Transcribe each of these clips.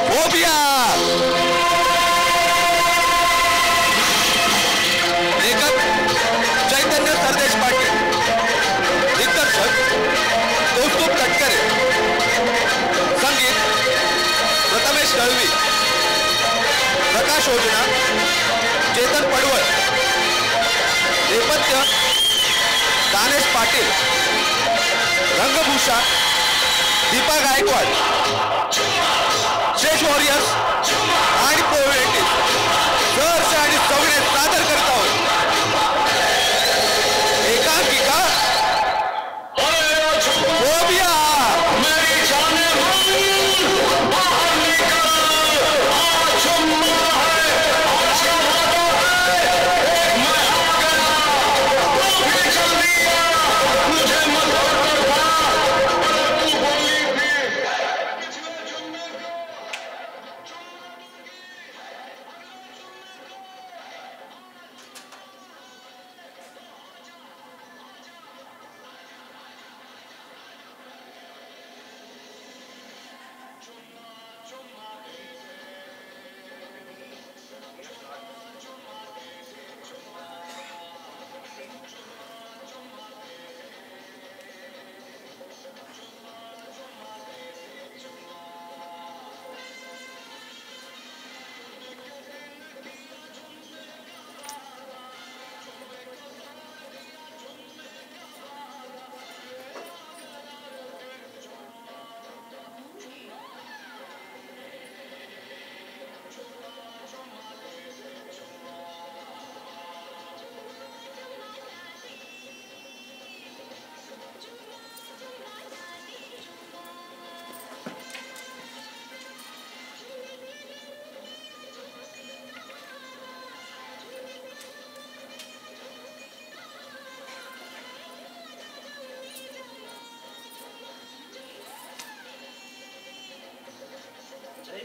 Phobia लेखक चैतन्य सरदेश पाटील, दिग्दर्शक कौस्तुभ तटकरे, संगीत प्रथमेश दळवी, प्रकाश योजना चेतन पडवळ, नेपथ्य दानेश पाटील, रंगभूषा दीपा गायकवाड, शेष वॉरियर्स आणि पोएटिस सहर्ष आणि सवणे सादर करत आहोत एकांकिका फोबिया।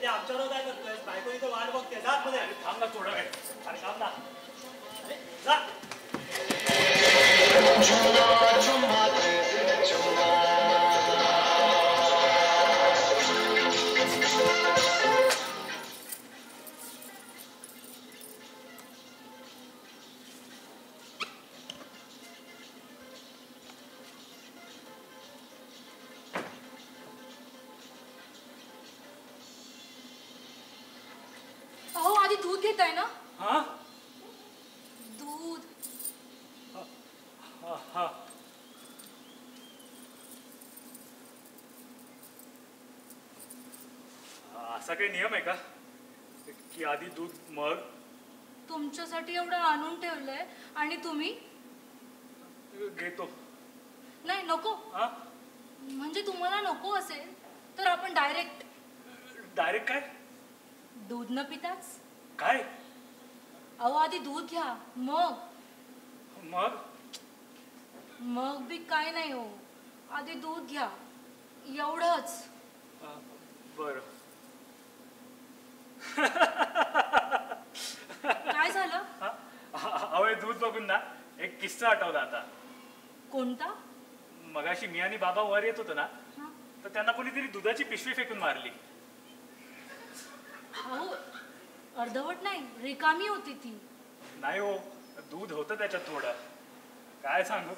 आमच्यावर काय करतोय? बायको इथं वाट बघते. जात मध्ये थांब ना थोडा वेळ. अरे थांब ना. जा. दूध घेताय ना? हाँ? दूध. हाँ. असा काही नियम आहे का की आधी दूध मग? तुमच्यासाठी एवढं आणून ठेवलंय आणि तुम्ही घेतो. नाही नको. हाँ? म्हणजे तुम्हाला नको असेल तर आपण डायरेक्ट काय? दूध न पिताच काय? अहो आधी दूध घ्या मग बी काय नाही हो. आधी दूध घ्या एवढंच. बरं. काय झालं? अहो दूध बघून ना एक किस्सा आठवला आता. कोणता? मगाशी मी आणि बाबा वर येत होतो ना तर त्यांना कोणीतरी दुधाची पिशवी फेकून मारली. हो अर्धवट नाही रिकामी होती ती. नाही हो दूध होतं त्याच्यात थोडं. काय सांगू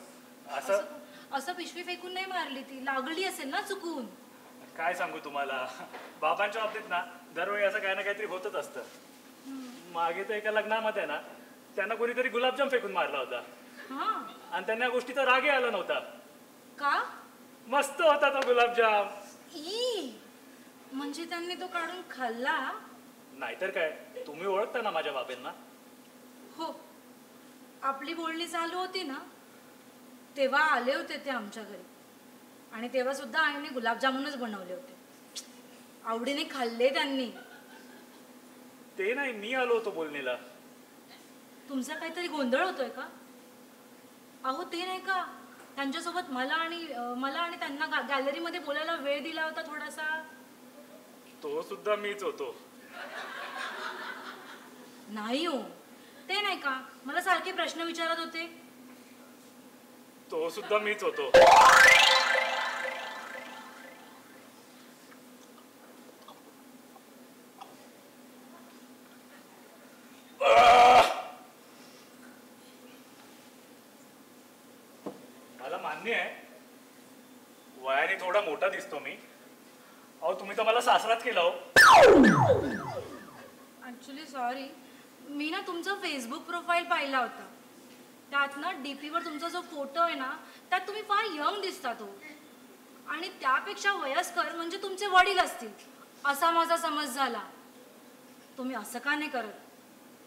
असं पिशवी फेकून नाही मारली ती. लागली असेल ना चुकून. काय सांगू तुम्हाला बाबांच्या बाबतीत ना दरवेळी असं काही ना काहीतरी होतच असतं. मागे तर एका लग्नामध्ये ना त्यांना कोणीतरी गुलाबजाम फेकून मारला होता आणि त्यांना या गोष्टीचा रागही आला नव्हता. का? मस्त होता तो गुलाबजाम. म्हणजे त्यांनी तो काढून खाल्ला? नाहीतर काय. तुम्ही ओळखता ना माझ्या बाबांना? हो आपली बोलणी चालू होती ना तेव्हा आले होते ते आमच्या घरी आणि तेव्हा सुद्धा आईने गुलाबजामुनच बनवले होते. आवडीने खाल्ले त्यांनी. ते नाही मी आलो होतो बोलणीला. तुमचा काहीतरी गोंधळ होतोय का? अहो ते नाही का त्यांच्यासोबत मला आणि त्यांना गॅलरीमध्ये बोलायला वेळ दिला होता थोडासा. तो सुद्धा मीच होतो. नाही हो ते नाही का मला सारखे प्रश्न विचारत होते. तो सुद्धा मीच होतो. वयाने थोडा मोठा दिसतो मी. अहो तुम्ही तर मला सासरात केला हो. ॲक्च्युली सॉरी, मी ना तुमचं फेसबुक प्रोफाईल पाहिला होता. त्यात ना डीपीवर तुमचा जो फोटो आहे ना त्यात तुम्ही फार यंग दिसतात हो. आणि त्यापेक्षा वयस्कर म्हणजे तुमचे वडील असतील असा माझा समज झाला. तुम्ही असं का नाही करत?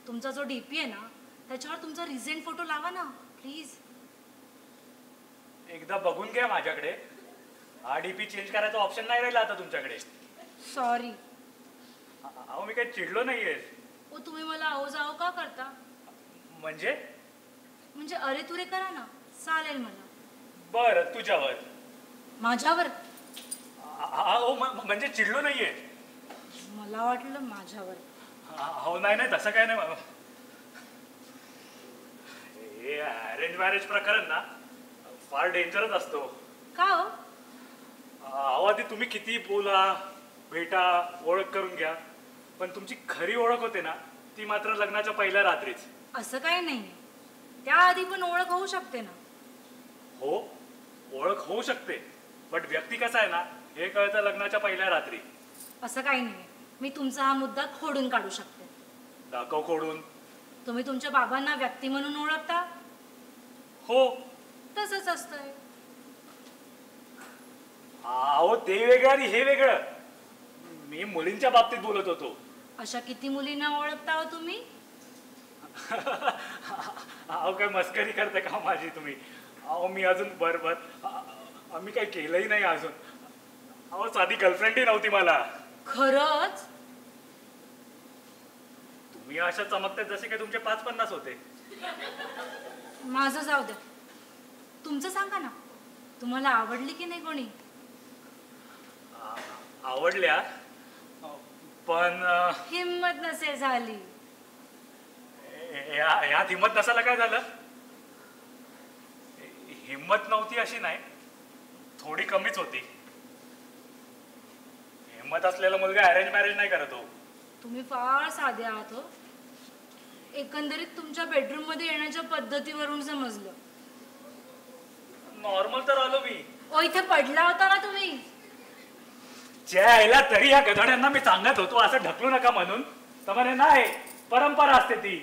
तुमचा जो डीपी आहे ना त्याच्यावर तुमचा रिसेंट फोटो लावा ना प्लीज. एकदा बघून घ्या माझ्याकडे. हा डीपी चेंज करायचा ऑप्शन नाही राहिला आता तुमच्याकडे. सॉरी. अहो मी काही चिडलो नाहीये. ओ तुम्ही मला आहो जाओ का करता? म्हणजे अरे तुरे करा ना, चालेल मला. बरं तुझ्यावर. माझ्यावर? अहो म्हणजे चिडलो नाहीये. मला वाटलं माझ्यावर. हो नाही नाही तसं काय नाही. हे अरेंज मॅरेज प्रकरण ना फार डेंजरस असतो. का हो? अहो आधी तुम्ही किती बोला भेटा ओळख करून घ्या पण तुमची खरी ओळख होते ना ती मात्र लग्नाच्या पहिल्या रात्रीच. असं काही नाही, त्याआधी पण ओळख होऊ शकते ना. हो ओळख होऊ शकते बट व्यक्ती कसा आहे ना हे कळतं लग्नाच्या पहिल्या रात्री. असं काही नाही, मी तुमचा हा मुद्दा खोडून काढू शकते. दाखव खोडून. तुम्ही तुमच्या बाबांना व्यक्ती म्हणून ओळखता? हो. तसंच असतंय. अहो ते वेगळं आणि हे वेगळं. मी मुलींच्या बाबतीत बोलत होतो. अशा किती मुलींना ओळखता हो तुम्ही? अहो काय मस्करी करते का माझी तुम्ही? अहो मी अजून बरोबर आम्ही काही केलंही नाही अजून. अहो साधी गर्लफ्रेंडही नव्हती मला. खरंच? तुम्ही अशा चमकतात जसे काही तुमचे 5-50 होते. माझं जाऊ द्या, तुमचं सांगा ना. तुम्हाला आवडली की नाही कोणी? आवडल्या पण हिम्मत नसेल झाली. ह्यात हिंमत नसायला काय झालं? हिंमत नव्हती अशी नाही, थोडी कमीच होती. हिंमत असलेला मुलगा अरेंज मॅरेज नाही करत हो. तुम्ही फार साधे आहात हो. एकंदरीत तुमच्या बेडरूम मध्ये येण्याच्या पद्धतीवरून समजलं. नॉर्मल तर आलो मी. ओ इथे पडला होता ना तुम्ही. यायला तरी ह्या गधाड्यांना मी सांगत होतो असं ढकलू नका म्हणून. तर म्हणे नाही परंपरा असते ती,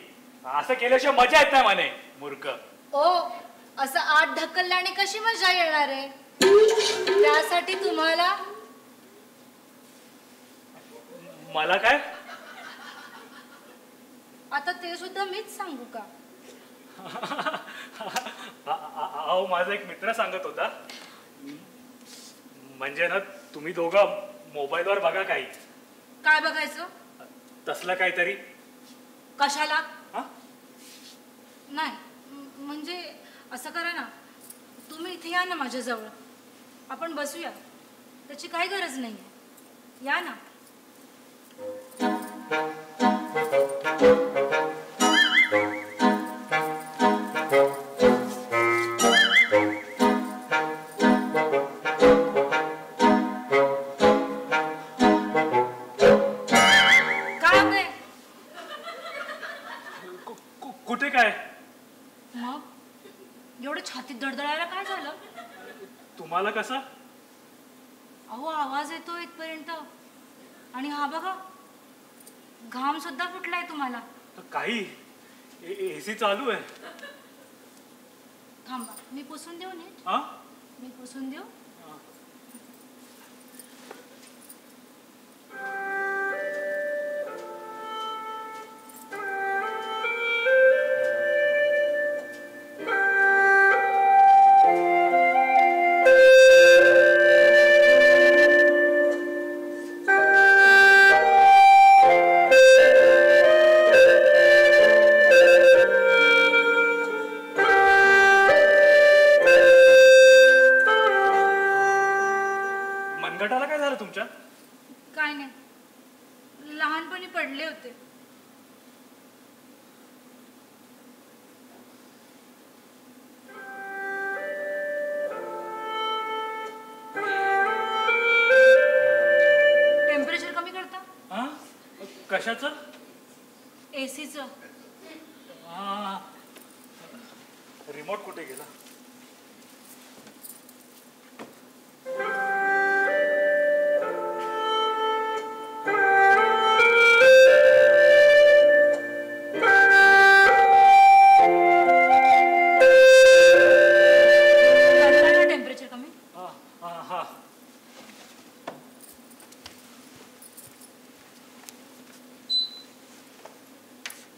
असं केल्याशिवाय मजा येत नाही म्हणे. मूर्ख. ओ असं आत ढकलल्याने कशी मजा येणार आहे? त्यासाठी तुम्हाला मला काय? आता ते सुद्धा मीच सांगू का? अहो माझा एक मित्र सांगत होता म्हणजे ना तुम्ही दोघं मोबाईलवर बघा काही. काय बघायचं? तसलं काहीतरी. कशाला? हा? नाही म्हणजे असं करा ना, तुम्ही इथे या ना माझ्याजवळ, आपण बसूया. त्याची काही गरज नाही, या ना. कुठे काय? मग एवढं छातीत धडधडायला काय झालं? तुम्हाला कसं? अहो आवाज येतो इथपर्यंत, आणि हा बघा घाम सुद्धा फुटलाय तुम्हाला. काही एसी चालू आहे. थांबा मी पुसून देऊ नीट. हा? मी पुसून देऊ. मनगटाला काय झालं तुमच्या? काय नाही, लहानपणी पडले होते. टेम्परेचर कमी करता? हा? कशाचं? एसीचं. रिमोट कुठे गेला? हा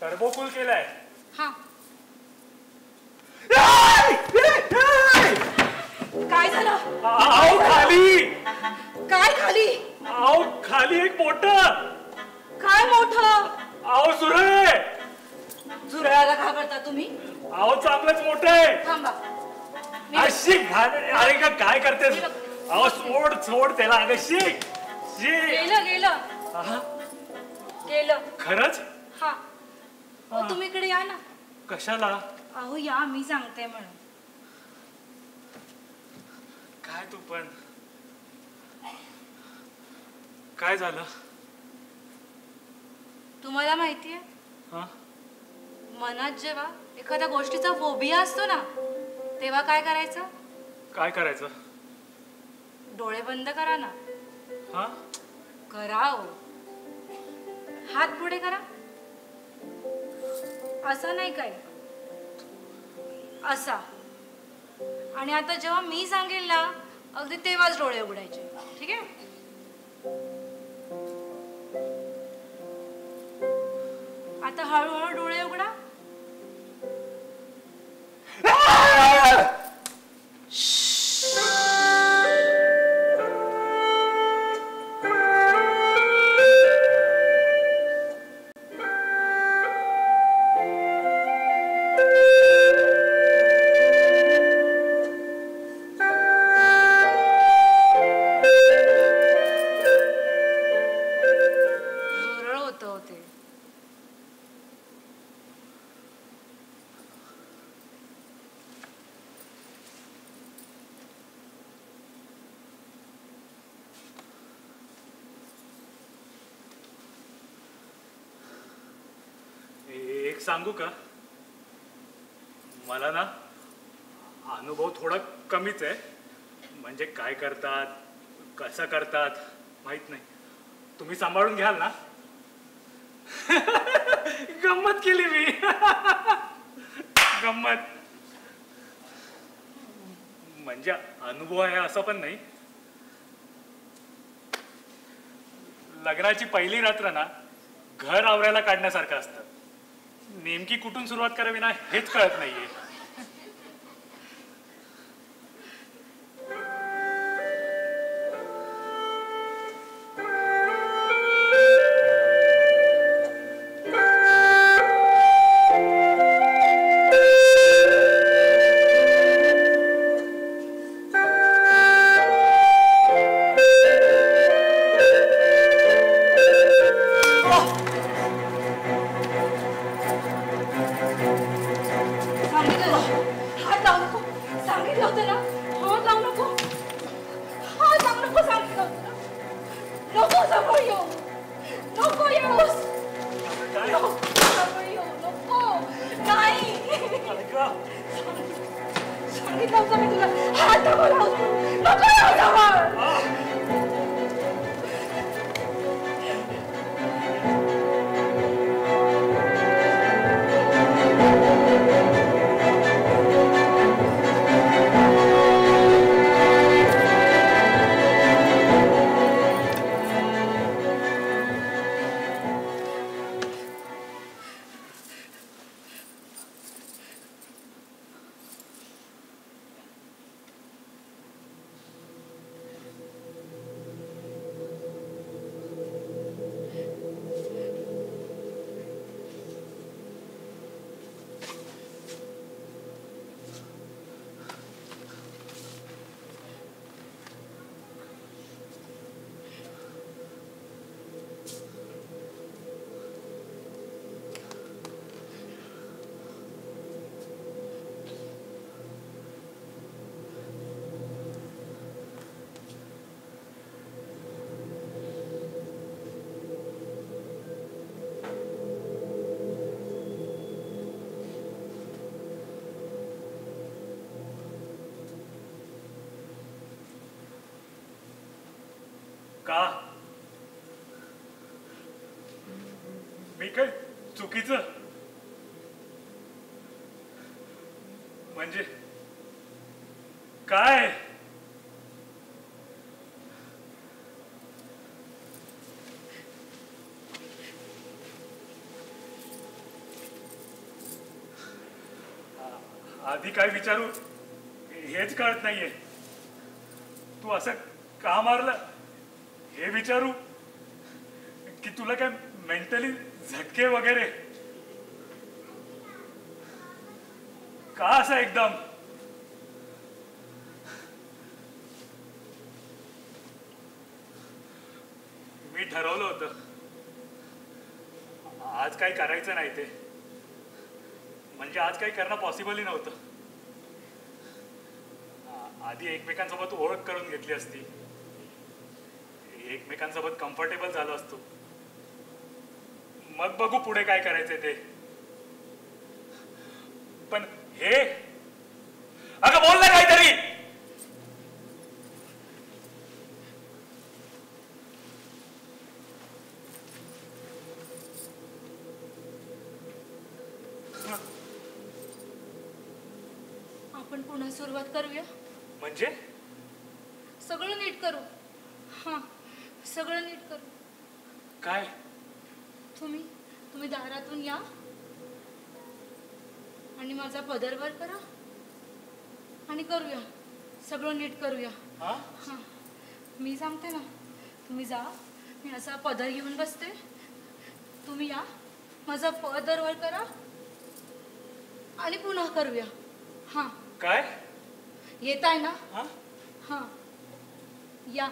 टर्बो कूल केलाय. हा काय झालं? आओ खाली. काय खाली? आओ खाली एक मोठं. काय मोठं? आओ सुरे. झुरळाला घाबरता तुम्ही? आओ चांगलंच मोठं आहे. थांबा. अशी अरे का काय करतेस? आओ सोड सोड त्याला. अगं शिक शिक. गेलं गेलं गेलं. खरंच? हा तुम्ही इकडे या ना. कशाला? अहो या, मी सांगते म्हणून. काय तू पण काय झालं? तुम्हाला माहितीये हा मनात जेव्हा एखाद्या गोष्टीचा फोबिया असतो ना, तेव्हा काय करायचं? काय करायचं? डोळे बंद करा ना. हा करा हो. हात पुढे करा. असा नाही काय, असा. आणि आता जेव्हा मी सांगेल ना, अगदी तेव्हाच डोळे उघडायचे. ठीक आहे? आता हळूहळू डोळे उघडा. झुरळ होतं होते. एक सांगू का? मला ना अनुभव थोडा कमीच आहे. म्हणजे काय करतात, कसं करतात माहित नाही. तुम्ही सांभाळून घ्याल ना? गंमत केली मी. गंमत म्हणजे अनुभव आहे असं पण नाही. लग्नाची पहिली रात्र ना घर आवरायला काढण्यासारखं असतं. नेमकी कुठून सुरुवात करावी ना हेच कळत नाहीये. हात लावू नको. सांगितलं होतं ना. हात लावू नको. हात लावू नको. सांगितलं होतं ना. नको जवळ येऊ. नको येऊस. नको जवळ येऊ. नको. नाही. सांगितलं होतं मी तुला. हात नको लावू. नको येऊ जवळ. का? मी काय चुकीचं? म्हणजे काय? आधी काय विचारू हेच कळत नाहीये. तू असं का मारलं हे विचारू की तुला काय मेंटली झटके वगैरे का असं एकदम. मी ठरवलं होतं आज काही करायचं नाही ते, म्हणजे आज काही करणं पॉसिबलही नव्हतं. आधी एकमेकांसोबत ओळख करून घेतली असती, एकमेकांसोबत कम्फर्टेबल झालो असतो, मग बघू पुढे काय करायचंय ते. पण हे अगं बोल ना काहीतरी. आपण पुन्हा सुरुवात करूया. म्हणजे सगळं नीट करू. हा, सगळं नीट करू. काय? तुम्ही दारातून या आणि माझा पदर वर करा आणि करूया, सगळं नीट करूया. हा? हा, मी सांगते ना, तुम्ही जा, मी असा पदर घेऊन बसते, तुम्ही या, माझा पदर वर करा आणि पुन्हा करूया. हा, काय येत आहे ना? हा? हा, या.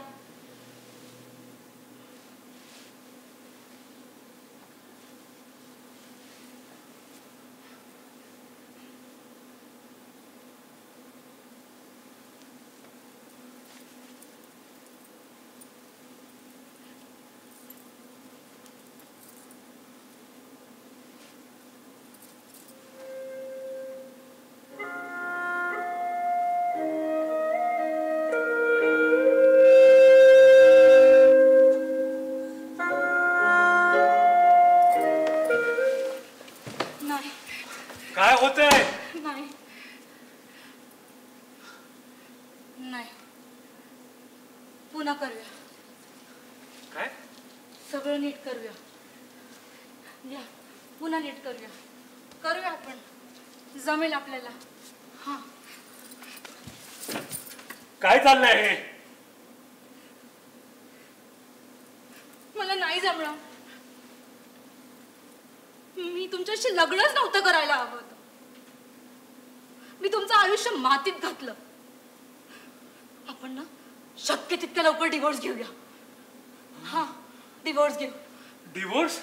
काय होतंय? नाही नाही, पुन्हा करूया. काय? सगळं नीट करूया. या, पुन्हा नीट करूया. करूया आपण, जमेल आपल्याला. हा. काय चाललंय हे? मला नाही जमलं. मी तुमच्याशी लग्नच नव्हतं करायला हवं होतं. मी तुमचं आयुष्य मातीत घातलं. आपण ना शक्य तितक्या लवकर डिवोर्स घेऊया. हा, डिवोर्स घेऊ. डिवोर्स?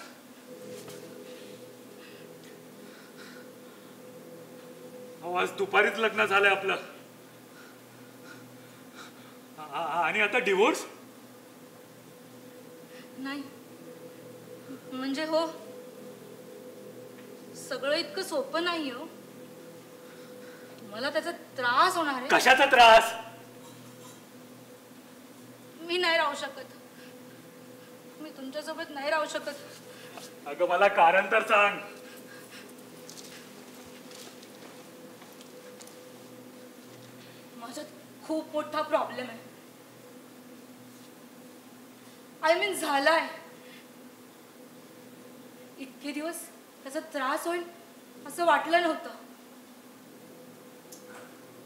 आज दुपारीच लग्न झालंय आपलं आणि आता डिवोर्स? नाही म्हणजे हो, सगळं इतकं सोपं नाही हो. मला त्याचा त्रास होणार आहे. कशाचा त्रास? मी नाही राहू शकत. मी तुमच्यासोबत नाही राहू शकत. अगं मला कारण तर सांग. माझ्यात खूप मोठा प्रॉब्लेम आहे. आय मीन झालाय. इतके दिवस त्याचा त्रास होईल असं वाटलं नव्हतं,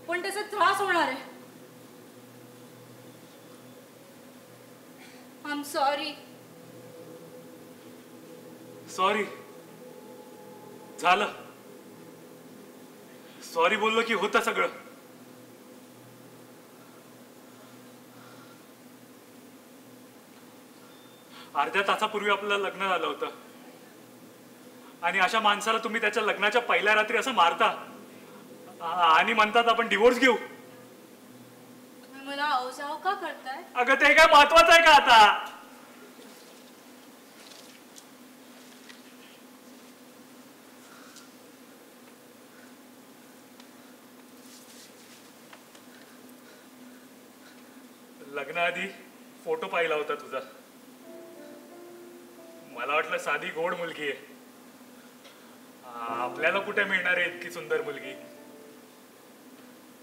पण त्याचा त्रास होणार आहे. I am sorry. सॉरी झालं. सॉरी बोललो की होतं सगळं. अर्ध्या तासापूर्वी आपलं लग्न झालं होतं आणि अशा माणसाला तुम्ही त्याच्या लग्नाच्या पहिल्या रात्री असं मारता आणि म्हणतात आपण डिवोर्स घेऊ. तुम्ही मला अवजाव का करताय? अगं ते काय महत्वाचं आहे का आता? लग्नाआधी फोटो पाहिला होता तुझा. मला वाटलं साधी गोड मुलगी आहे, आपल्याला कुठे मिळणार आहे इतकी सुंदर मुलगी.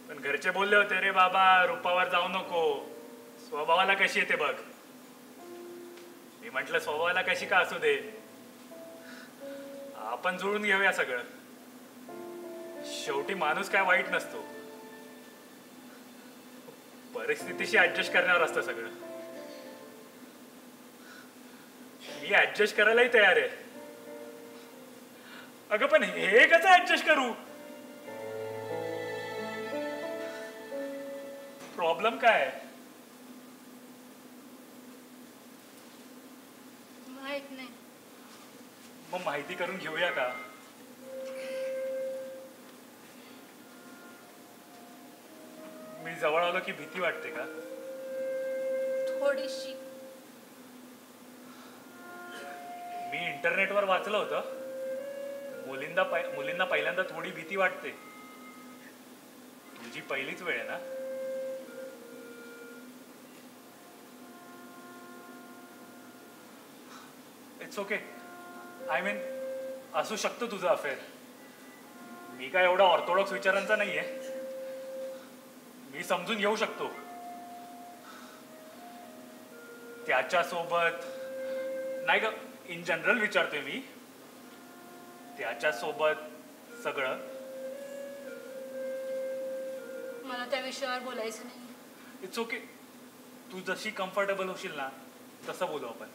पण घरचे बोलले होते, रे बाबा रूपावर जाऊ नको, स्वभावाला कशी येते बघ. मी म्हटलं स्वभावाला कशी का असू दे, आपण जुळून घेऊया सगळं. शेवटी माणूस काय वाईट नसतो, परिस्थितीशी ऍडजस्ट करण्यावर असतं सगळं. मी ऍडजस्ट करायलाही तयार आहे. अगं पण हे कसं ऍडजस्ट करू? प्रॉब्लेम काय आहे? माहित नाही. मग माहिती करून घेऊया का? मी जवळ आलो की भीती वाटते का? थोडीशी. मी इंटरनेटवर वाचलं होतं, मुलींना पहिल्यांदा थोडी भीती वाटते. तुझी पहिलीच वेळ आहे ना? It's okay. आय मीन असू शकतं तुझं अफेअर. मी काय एवढा ऑर्थोडॉक्स विचारांचा नाहीये. मी समजून घेऊ शकतो. त्याच्यासोबत नाही ग, इन जनरल विचारतोय मी. त्याच्यासोबत सगळं. मला त्या विषयावर बोलायचं नाही. It's okay. तू जशी कम्फर्टेबल होशील ना तसं बोलू आपण.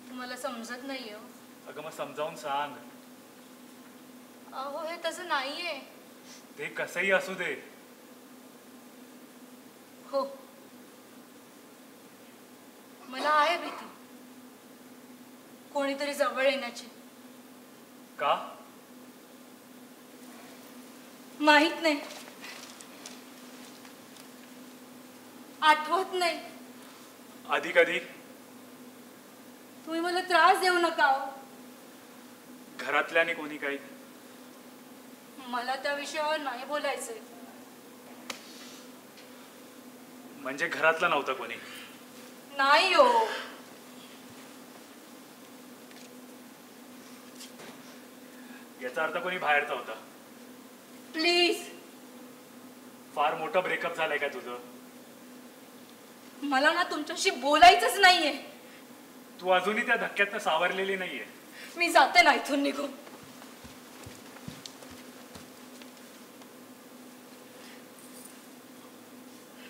तुम्हाला समजत नाहीये. अगं मग समजावून सांग. अहो हे तसं नाहीये. ते कसंही असू दे. हो, मला आहे भीती कोणीतरी जवळ येण्याची. का? माहित नाही, आठवत नाही. आधी कधी? तुम्ही मला त्रास देऊ नका हो. घरातल्याने कोणी काही? मला त्या विषयावर नाही बोलायचंय. म्हणजे घरातलं नव्हतं कोणी? नाही हो. याचा अर्थ कोणी बाहेरचं होतं? प्लीज. फार मोठं ब्रेकअप झालंय का तुझं? मला ना तुमच्याशी बोलायचंच नाहीये. तू अजूनही त्या धक्क्यातनं सावरलेली नाहीये. मी जाते ना इथून निघून.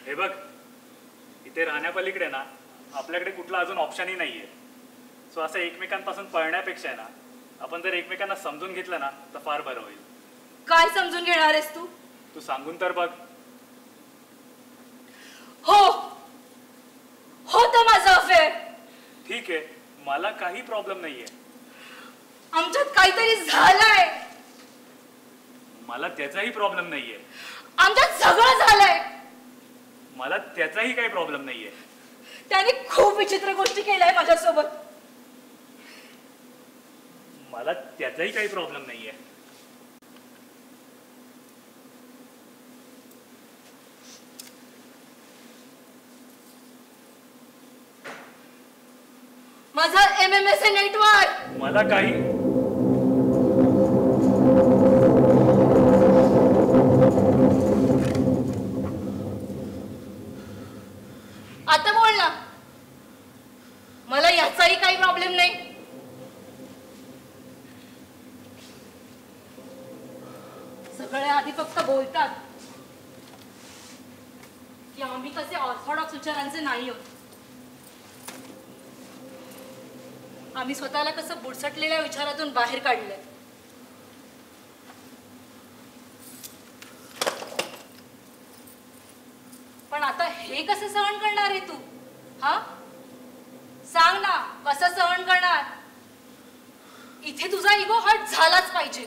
हे बघ, इथे राहण्यापलीकडे ना आपल्याकडे कुठला अजून ऑप्शनही नाहीये. सो असं एकमेकांपासून पळण्यापेक्षा आहे ना, आपण जर एकमेकांना समजून घेतलं ना तर फार बरं होईल. काय समजून घेणार आहेस तू? तू सांगून तर बघ. हो, होतं माझं अफेअर. ठीक आहे, मला काही प्रॉब्लेम नाहीये. आमच्यात काहीतरी झालंय. मला त्याचाही प्रॉब्लेम नाहीये. आमच्यात सगळं झालंय. मला त्याचाही काही प्रॉब्लेम नाहीये. त्याने खूप विचित्र गोष्टी केल्याय माझ्यासोबत. मला त्याचाही काही प्रॉब्लेम नाहीये. माझं MMS नेटवर्क. मला काही आता बोल ना. मला याचाही काही प्रॉब्लेम नाही. सगळे आधी फक्त बोलतात की आम्ही कसे ऑर्थोडॉक्स विचारांचे नाही आहोत. आम्ही स्वतःला कसं बुडसटलेल्या विचारातून बाहेर काढलंय. पण आता हे कसं सहन करणार आहे तू? हा, सांग ना, कसं सहन करणार? इथे तुझा इगो हर्ट झालाच पाहिजे.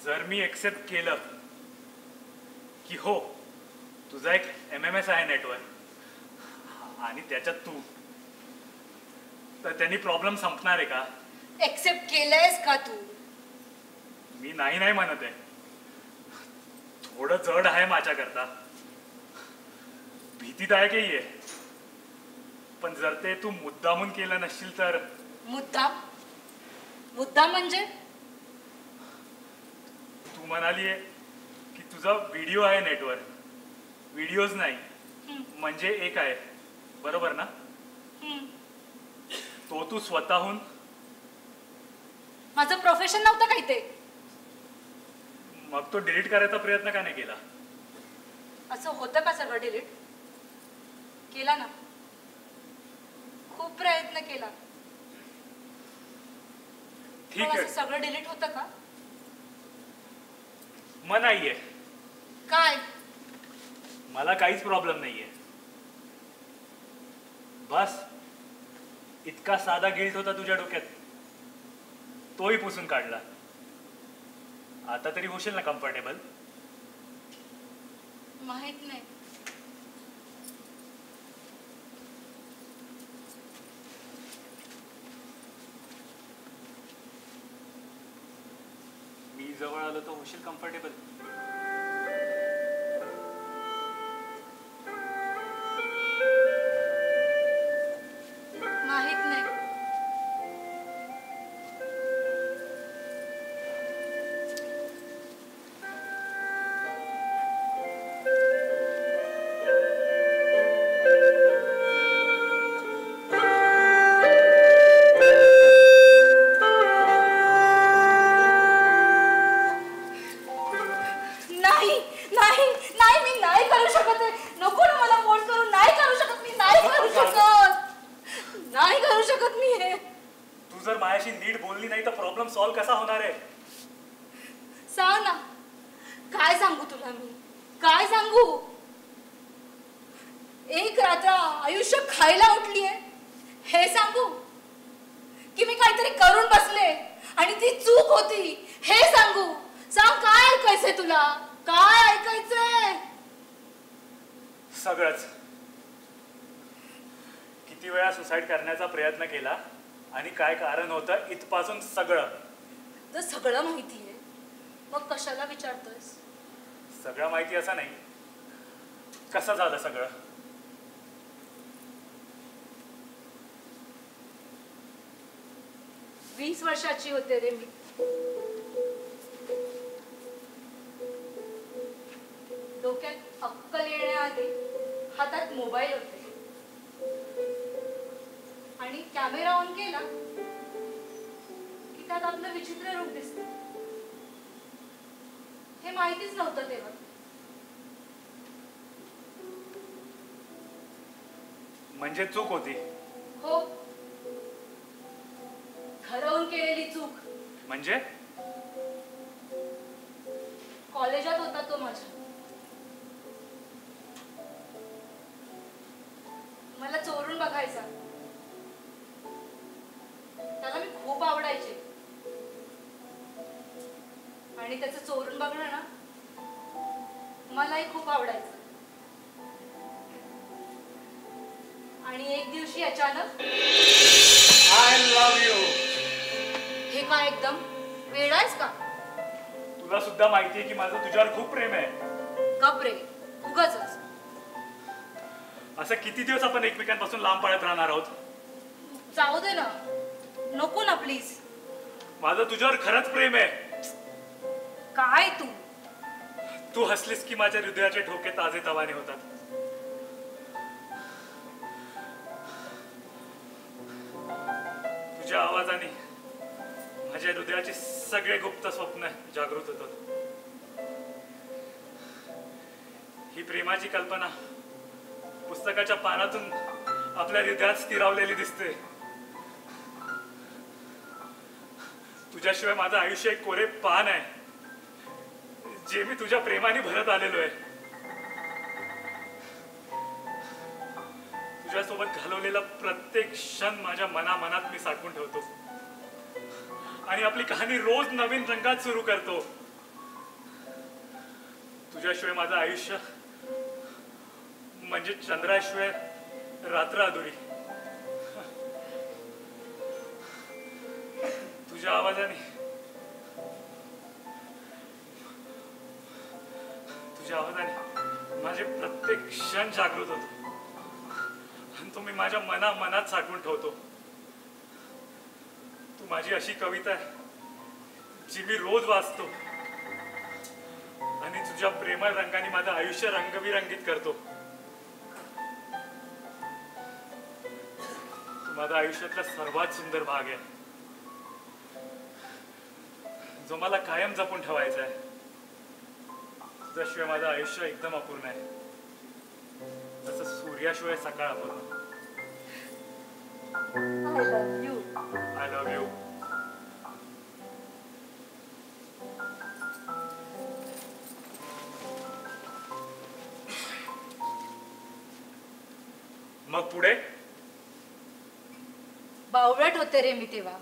जर मी एक्सेप्ट केलं की हो तुझा एक MMS आहे नेटवर्क आणि त्याच्यात तू, तर त्यांनी प्रॉब्लेम संपणार आहे का? एक्सेप्ट केलंयस का तू? मी नाही नाही म्हणत आहे. थोडं जड आहे माझ्याकरता, भीतीदायकही आहे. पण जर ते तू मुद्दामून केलं नसशील तर. मुद्दाम? मुद्दाम म्हणजे? तू म्हणालीये की तुझा व्हिडिओ आहे नेटवर, व्हिडिओज नाही म्हणजे एक आहे, बरोबर ना? तो तू स्वतःहून. माझं प्रोफेशन नव्हतं काही ते. मग तो डिलीट करायचा प्रयत्न का नाही केला? असं होतं का सगळं डिलीट? केला ना, खूप प्रयत्न केला. ठीक पण आहे, असं सगळं डिलीट होतं का? मग नाहीये, काय? मला काहीच प्रॉब्लेम नाहीये. बस इतका साधा गिल्ट होता तुझ्या डोक्यात, तोही पुसून काढला. आता तरी होशील ना कम्फर्टेबल? माहित नाही. मी जवळ आलो तर होशील कम्फर्टेबल? माहित नाही. नाही नाही नाही, मी नाही करू शकत आहे. नको ना मला फोन करून. नाही करू शकत मी, नाही करू शकत, नाही करू शकत मी हे. तू जर माझ्याशी नीट बोलली नाही तर प्रॉब्लेम सॉल्व्ह कसा होणार आहे? सांग ना, काय सांगू तुला मी, काय सांगू? एक रात्र आयुष्य खायला उठलीये हे सांगू, की मी काहीतरी करून बसले आणि ती चूक होती हे सांगू? सांग, काय ऐकायचंय तुला? काय ऐकायचंय? सगळंच. किती वेळा सुसाईड करण्याचा प्रयत्न केला आणि काय कारण होतं इथपासून सगळं. जर सगळं माहितीये मग कशाला विचारतोयस? सगळं माहिती असं नाही, कसं झालं सगळं? 20 वर्षाची होते रे मी. डोक्यात अक्कल येण्याआधी हातात मोबाईल होते आणि कॅमेरा ऑन केला की त्यात आपलं विचित्र रूप दिसतं. हे माहितीच नव्हतं तेव्हा. म्हणजे चूक होती? हो, ठरवून केलेली चूक. म्हणजे? कॉलेजात होता तो माझ्या. मला चोरून बघायचा. त्याला मी खूप आवडायचे आणि त्याचं चोरून बघणं ना मलाही खूप आवडायचं. आणि एक दिवशी अचानक, आय लव्ह यू. हे काय एकदम वेडायस का? तुला सुद्धा माहितीये की माझं तुझ्यावर खूप प्रेम आहे. गप रे, उगाचच. असं किती दिवस आपण एकमेकांपासून लांब पळत राहणार आहोत? जाऊ दे ना, नको ना प्लीज. माझं तुझ्यावर खरंच प्रेम आहे. काय तू हसलीस की माझ्या हृदयाचे ठोके ताजे तवाने होतात. तुझ्या आवाजाने माझ्या हृदयाचे सगळे गुप्त स्वप्न जागृत होतात. ही प्रेमाची कल्पना पुस्तकाच्या पानातून आपल्या हृदयात स्थिरावलेली दिसते. तुझ्याशिवाय माझं आयुष्य एक कोरे पान आहे जे मी तुझ्या प्रेमाने भरत आलेलो आहे. तुझ्यासोबत घालवलेला प्रत्येक क्षण माझ्या मनामनात मी साठवून ठेवतो आणि आपली कहाणी रोज नवीन रंगात सुरू करतो. तुझ्याशिवाय माझं आयुष्य म्हणजे चंद्राशिवाय रात्र अधुरी. तुझ्या आवाजाने, तुझ्या आवाजाने माझे प्रत्येक क्षण जागृत होतो. तो मी माझ्या मनात साठवून ठेवतो. तू माझी अशी कविता आहे जी मी रोज वाचतो आणि तुझ्या प्रेमळ रंगाने माझं आयुष्य रंगबिरंगीत करतो. तू माझ्या आयुष्यातला सर्वात सुंदर भाग आहे जो मला कायम जपून ठेवायचा आहे. तुझ्याशिवाय माझं आयुष्य एकदम अपूर्ण आहे, तसं सूर्याशिवाय सकाळ अपूर्ण. I love you. I love you. मग पुढे बावळट होते रे मी तेव्हा.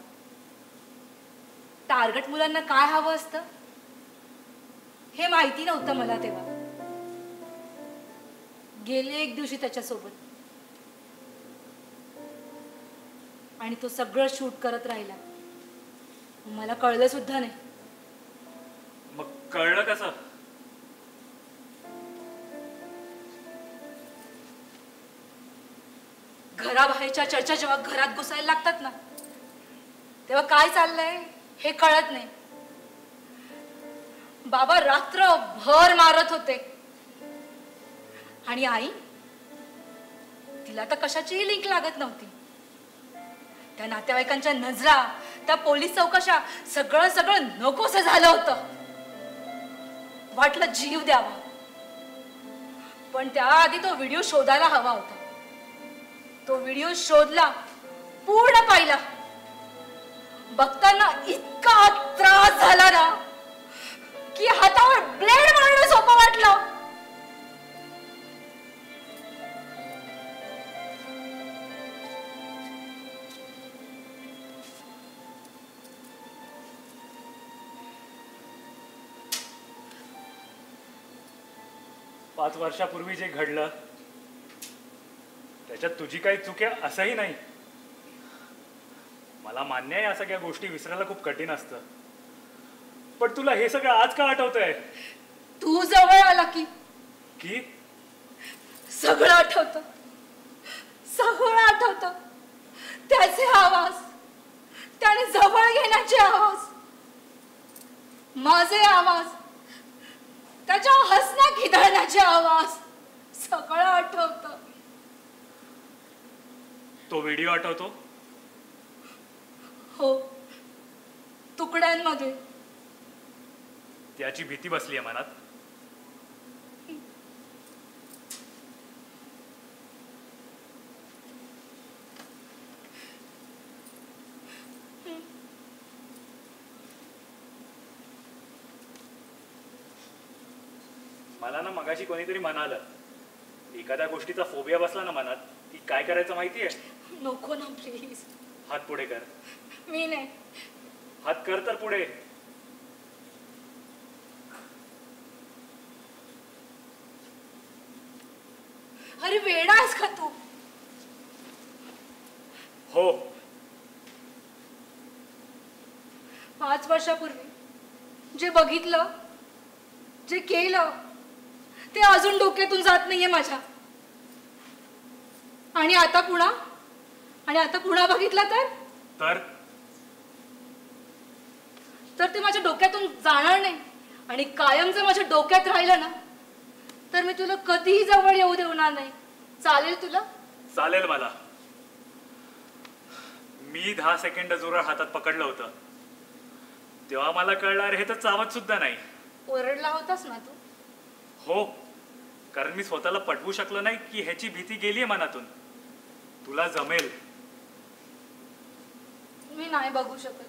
टार्गेट मुलांना काय हवं असतं हे माहिती नव्हतं मला तेव्हा. गेले एक दिवशी त्याच्यासोबत आणि तो सगळं शूट करत राहिला. मला कळलं सुद्धा नाही. मग कळलं कसं? घराबाहेरच्या चर्चा जेव्हा घरात घुसायला लागतात ना तेव्हा काय चाललंय हे कळत नाही. बाबा रात्रभर मारत होते आणि आई तिला तर कशाचीही लिंक लागत नव्हती. त्या नातेवाईकांच्या नजरा, त्या पोलीस चौकशा, सगळं नकोसं झालं होतं. वाटलं जीव द्यावा, पण त्याआधी तो व्हिडिओ शोधायला हवा होता. तो व्हिडिओ शोधला, पूर्ण पाहिला. बघताना इतका त्रास झाला ना की हातावर ब्लेड मारणं सोपं वाटलं. पाच वर्षापूर्वी जे घडलं त्याच्यात तुझी काही चूक आहे असंही नाही. मला मान्य आहे या सगळ्या गोष्टी विसरायला खूप कठीण असतं, पण तुला हे सगळं आज का आठवतंय? तू जवळ आला की सगळं आठवतं. सगळं आठवतं. त्याचे आवाज, त्याने जवळ घेण्याचे आवाज, माझे आवाज, त्याच्या हसण्या खिदळण्याचे आवाज, सगळं आठवतं. तो व्हिडिओ आठवतो? हो, तुकड्यांमध्ये. त्याची भीती बसली आहे मनात. मला ना मगाशी कोणीतरी म्हणालं, एखाद्या गोष्टीचा फोबिया बसला ना मनात की काय करायचं माहितीये? नको ना प्लीज. हात पुढे कर. मी नाही. हात कर तर पुढे. अरे वेडा आहेस का तू? हो. 5 वर्षापूर्वी जे बघितलं, जे केलं ते अजून डोक्यातून जात नाहीये माझ्या. आणि आता पुन्हा बघितलं तर ते माझ्या डोक्यातून जाणार नाही. आणि कायम जर माझ्या डोक्यात राहिलं ना तर मी तुला कधीही जवळ येऊ देणार नाही. चालेल तुला? चालेल मला. मी 10 सेकंड जोरात हातात पकडलं होतं तेव्हा मला कळणार हे तर चावत सुद्धा नाही. ओरडला होतास ना तू? हो, कारण मी स्वतःला पटवू शकलो नाही की ह्याची भीती गेलीये मनातून. तुला जमेल. मी नाही बघू शकत.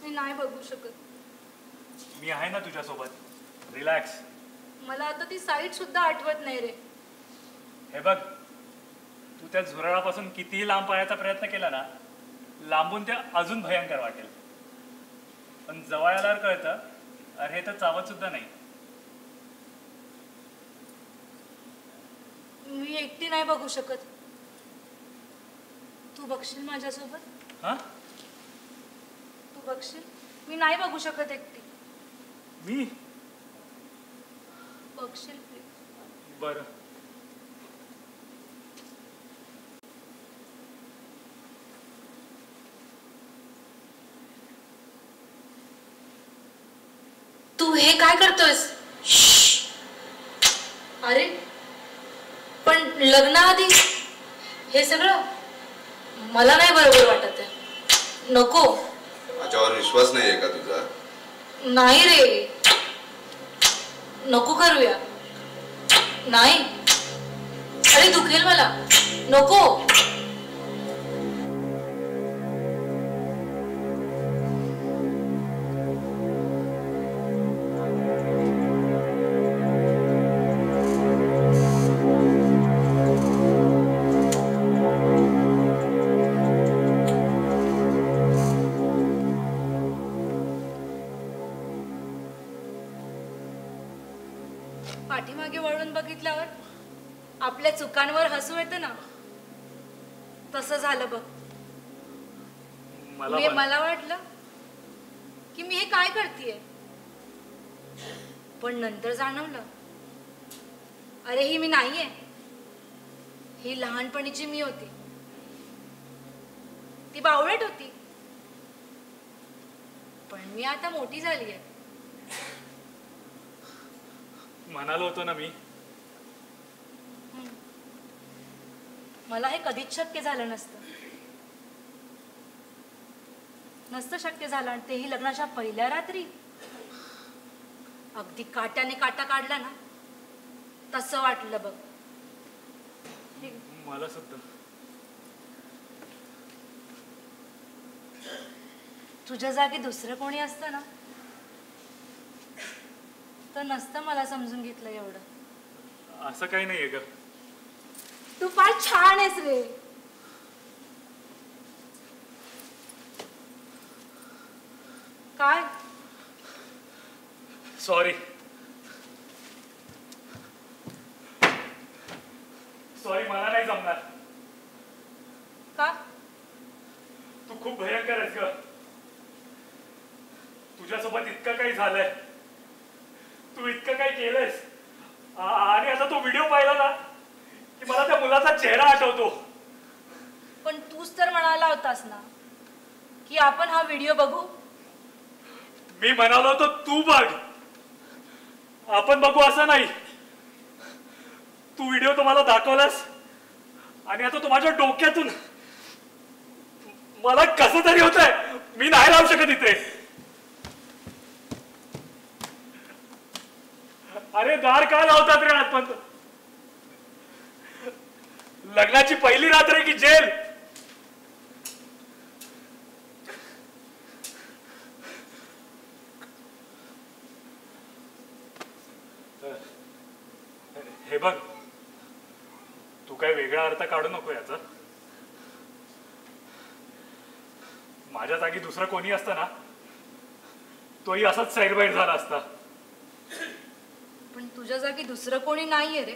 मी नाही बघू शकत. मी आहे ना तुझ्यासोबत. रिलॅक्स. मला आता ती साईट सुद्धा आठवत नाही रे. हे बघ, तू त्या झुरळापासून कितीही लांब पाहायचा प्रयत्न केला ना, लांबून ते अजून भयंकर वाटेल. पण जवळ आल्यावर कळतं, अरे हे तर चावत सुद्धा नाही. मी एकटी नाही बघू शकत. तू बघशील माझ्यासोबत? हा? तू बघशील? मी नाही बघू शकत एकटी. मी बघशील प्लीज? बरं. तू हे काय करतोयस? अरे पण लग्नाआधी हे सगळं मला नाही बरोबर वाटत आहे. नको. माझ्यावर विश्वास नाहीये का तुझा? नाही रे, नको करूया. नाही, अरे दुखेल मला. नको. पाठीमागे वळून बघितल्यावर आपल्या चुकांवर हसू येतं ना, तसं झालं बघ. मला वाटलं की मी हे काय करतेय, पण नंतर जाणवलं अरे ही मी नाहीये, ही लहानपणीची मी होती. ती बावळट होती, पण मी आता मोठी झाली आहे. म्हणालो होतो ना मी, मला हे कधीच शक्य झालं नसतं शक्य झालं. आणि तेही लग्नाच्या पहिल्या रात्री अगदी काट्याने काटा काढला ना, तसं वाटलं बघ. मला सुद्धा. तुझ्या जागी दुसरं कोणी असतं ना, तर नसतं मला समजून घेतलं एवढं. असं काही नाहीये ग. तू फार छान आहेस रे. काय? सॉरी मला नाही जमणार. का? तू खूप भयंकर आहेस ग. तुझ्यासोबत इतकं काही झालंय, तू इतकं काही केलंयस, आणि आता तो व्हिडिओ पाहिला ना की मला त्या मुलाचा चेहरा आठवतो. पण तूच तर म्हणाला होतास ना की आपण हा व्हिडिओ बघू. मी म्हणालो होतो तू बघ, आपण बघू असं नाही. तू व्हिडिओ तो मला दाखवलास आणि आता तो माझ्या डोक्यातून मला कसं तरी होतंय. मी नाही राहू शकत इथे. अरे दार का लावतात रे आतपर्यंत? लग्नाची पहिली रात्र आहे की जेल? हे बघ, तू काय वेगळा अर्थ काढू नको याचा. माझ्या जागी दुसरं कोणी असतं ना, तोही असाच साईडबाईट झाला असता. पण तुझ्या जागी दुसरं कोणी नाहीये रे.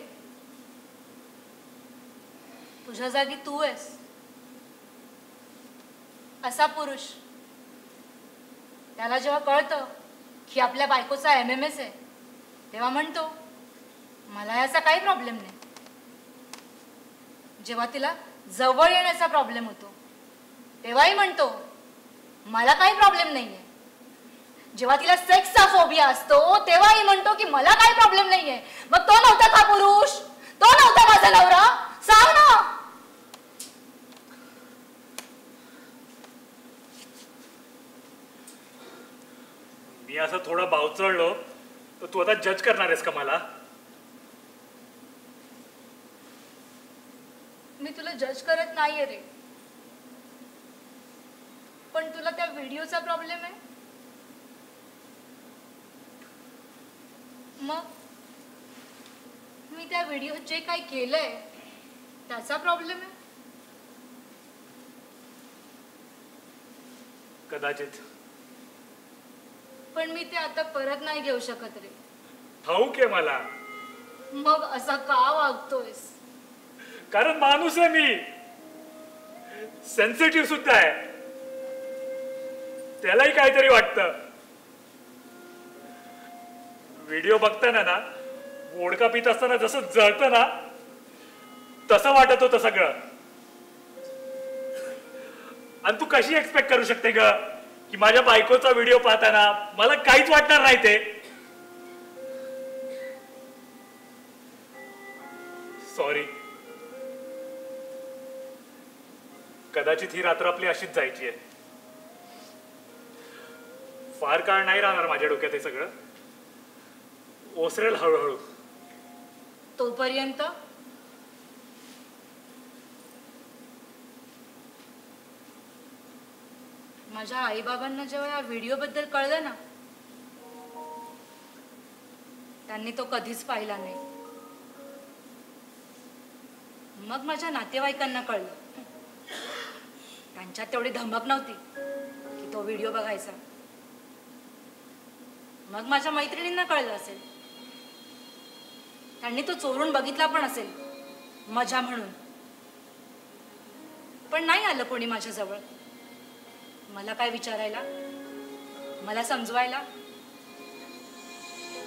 तुझ्या जागी तू आहेस. असा पुरुष, त्याला जेव्हा कळतं की आपल्या बायकोचा MMS आहे, तेव्हा म्हणतो मला याचा काही प्रॉब्लेम नाही. जेव्हा तिला जवळ येण्याचा प्रॉब्लेम होतो, तेव्हाही म्हणतो मला काही प्रॉब्लेम नाहीये. जेव्हा तिला सेक्सचा फोबिया असतो, तेव्हाही म्हणतो की मला काही प्रॉब्लेम नाहीये. मग तो नव्हता का पुरुष? तो नव्हता माझा नवरा? सांग ना. मी असं थोडं बावचळलो तर तू आता जज करणार आहेस का मला? मी तुला जज करत नाहीये रे, पण तुला त्या व्हिडिओचा प्रॉब्लेम आहे. मग मी त्या व्हिडिओत जे काही केलंय त्याचा प्रॉब्लेम आहे. कदाचित. पण मी ते आता परत नाही घेऊ शकत रे. ठाऊक आहे मला. मग असा का वागतोयस? कारण माणूस आहे मी, सेन्सिटिव्ह सुद्धा आहे. त्यालाही काहीतरी वाटतं. व्हिडिओ बघताना ना वोडका पित असताना जसं जळतं ना तसं वाटत होतं सगळं. आणि तू कशी एक्सपेक्ट करू शकते ग की माझ्या बायकोचा व्हिडिओ पाहताना मला काहीच वाटणार नाही ते. सॉरी. कदाचित ही रात्र आपली अशीच जायची आहे. फार काळ नाही राहणार माझ्या डोक्यात हे सगळं. ओसरेल हळूहळू. तोपर्यंत माझ्या आईबाबांना जेव्हा या व्हिडिओ बद्दल कळलं ना, त्यांनी तो कधीच पाहिला नाही. मग माझ्या नातेवाईकांना कळलं. त्यांच्यात तेवढी धमक नव्हती की तो व्हिडिओ बघायचा. मग माझ्या मैत्रिणींना कळलं असेल. त्यांनी तो चोरून बघितला पण असेल मजा म्हणून. पण नाही आलं कोणी माझ्याजवळ मला काय विचारायला, मला समजवायला.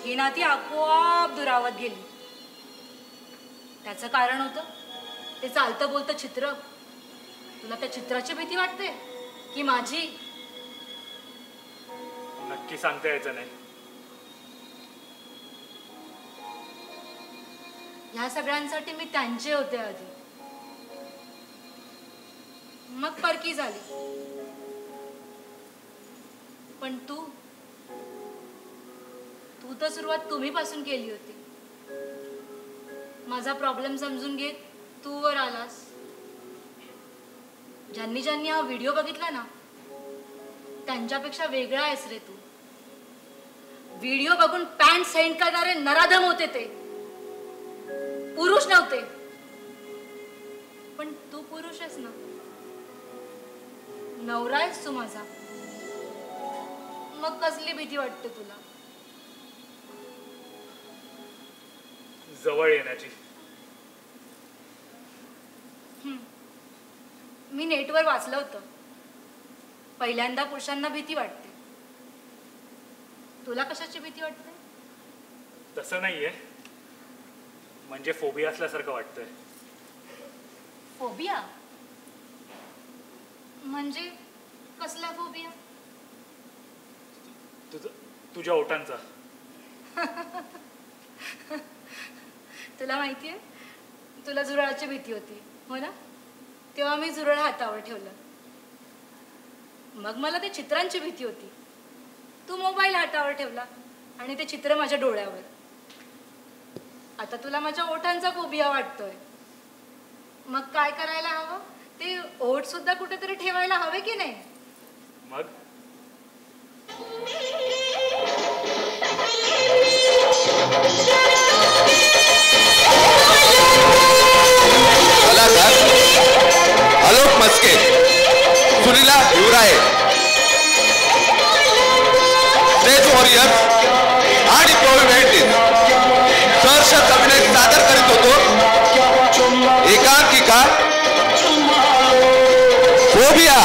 ही नाती आपोआप दुरावत गेली. त्याचं कारण होतं ते चालतं बोलतं चित्र. तुला त्या चित्राची भीती वाटते की माझी? नक्की सांगता यायचं नाही. ह्या सगळ्यांसाठी मी त्यांचे होते आधी, मग परकी झाली. पण तू तर सुरुवात तुम्ही पासून केली होती. माझा प्रॉब्लेम समजून घेत तू वर आलास. ज्यांनी ज्यांनी हा व्हिडिओ बघितला ना त्यांच्यापेक्षा वेगळा आहेस रे तू. व्हिडिओ बघून पॅन्ट सेंड करणारे नराधम होते ते, पुरुष नव्हते. पण तू पुरुष आहेस ना, नवरा आहेस तू माझा. मग कसली भीती वाटते तुला जवळ येण्याची? मी नेटवर वाचलं होतं, पहिल्यांदा पुरुषांना भीती वाटते. तुला कशाची भीती वाटते? तसं नाहीये, म्हणजे फोबिया असल्यासारखं वाटतंय. फोबिया म्हणजे कसला फोबिया? तुझ्या ओठांचा. तुला माहितीये तुला झुरळाची भीती होती हो ना? तेव्हा मी झुरळ हातावर ठेवलं. मग मला ते चित्रांची भीती होती. तू मोबाईल हातावर ठेवला आणि ते चित्र माझ्या डोळ्यावर. आता तुला माझ्या ओठांचा फोबिया वाटतोय. मग काय करायला हवं? ते ओठ सुद्धा कुठेतरी ठेवायला हवे की नाही? मग आलोक मस्के, सुनीला हिवराय, स्टेज वॉरियर आणि प्रोव्हेंटिस सहर्ष अभिनय सादर करीत होतो एकांकिका फोबिया.